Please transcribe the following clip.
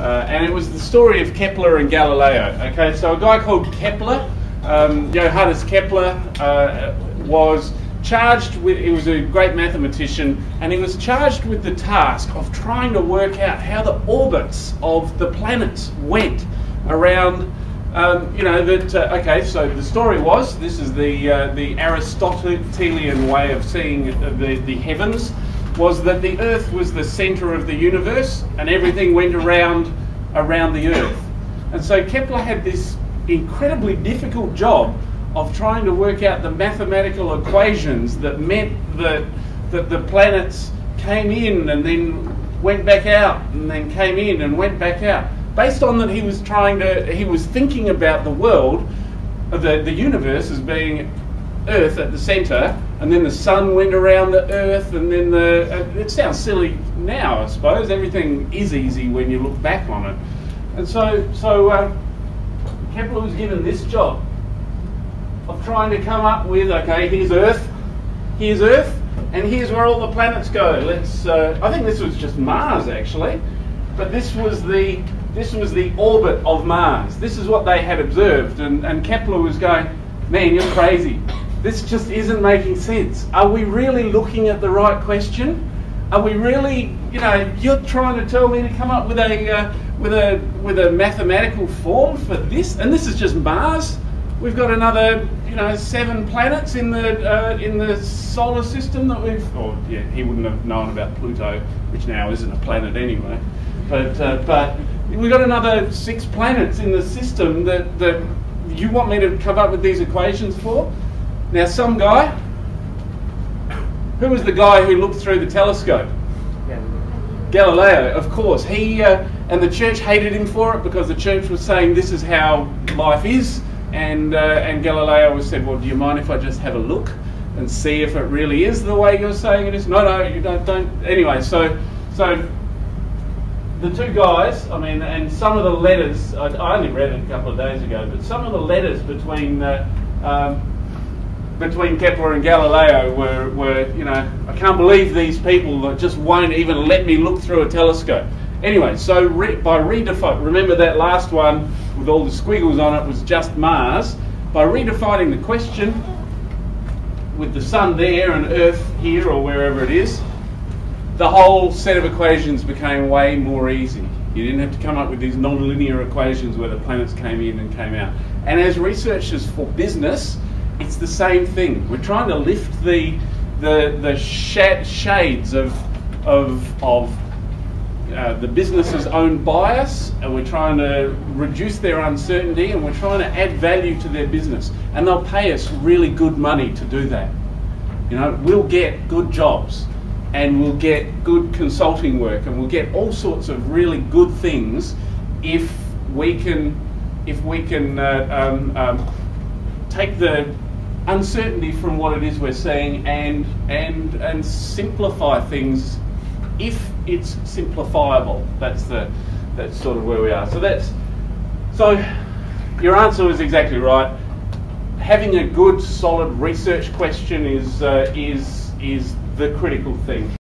and it was the story of Kepler and Galileo. Okay, so a guy called Kepler, Johannes Kepler, was charged with, he was a great mathematician, and he was charged with the task of trying to work out how the orbits of the planets went around, okay, so the story was, this is the Aristotelian way of seeing the heavens, was that the Earth was the centre of the universe and everything went around the Earth. And so Kepler had this incredibly difficult job of trying to work out the mathematical equations that meant that the planets came in and then went back out and then came in and went back out. Based on that, he was thinking about the world, the universe as being Earth at the centre, and then the sun went around the Earth, and then it sounds silly now, I suppose. Everything is easy when you look back on it. And so Kepler was given this job of trying to come up with, okay, here's Earth, and here's where all the planets go. I think this was just Mars actually, but this was the orbit of Mars. This is what they had observed, and Kepler was going, man, you're crazy. This just isn't making sense. Are we really looking at the right question? Are we really, you're trying to tell me to come up with a mathematical form for this, and this is just Mars. We've got another, 7 planets in the solar system that we've. Oh, yeah, he wouldn't have known about Pluto, which now isn't a planet anyway. But we've got another 6 planets in the system that you want me to come up with these equations for? Now, some guy. Who was the guy who looked through the telescope? Galileo, of course. He and the church hated him for it because the church was saying this is how life is, and Galileo was said, well, do you mind if I just have a look and see if it really is the way you're saying it is? No, you don't. Anyway, so the two guys, and some of the letters, I only read it a couple of days ago, but some of the letters between Kepler and Galileo were, I can't believe these people that just won't even let me look through a telescope. Anyway, so by redefining, remember that last one with all the squiggles on it was just Mars. By redefining the question with the sun there and Earth here or wherever it is, the whole set of equations became way more easy. You didn't have to come up with these non-linear equations where the planets came in and came out. And as researchers for business, it's the same thing. We're trying to lift the shades of the business's own bias, and we're trying to reduce their uncertainty, and we're trying to add value to their business. And they'll pay us really good money to do that. We'll get good jobs, and we'll get good consulting work, and we'll get all sorts of really good things if we can take the uncertainty from what it is we're saying and simplify things if it's simplifiable. That's sort of where we are. So your answer was exactly right. Having a good, solid research question is the critical thing.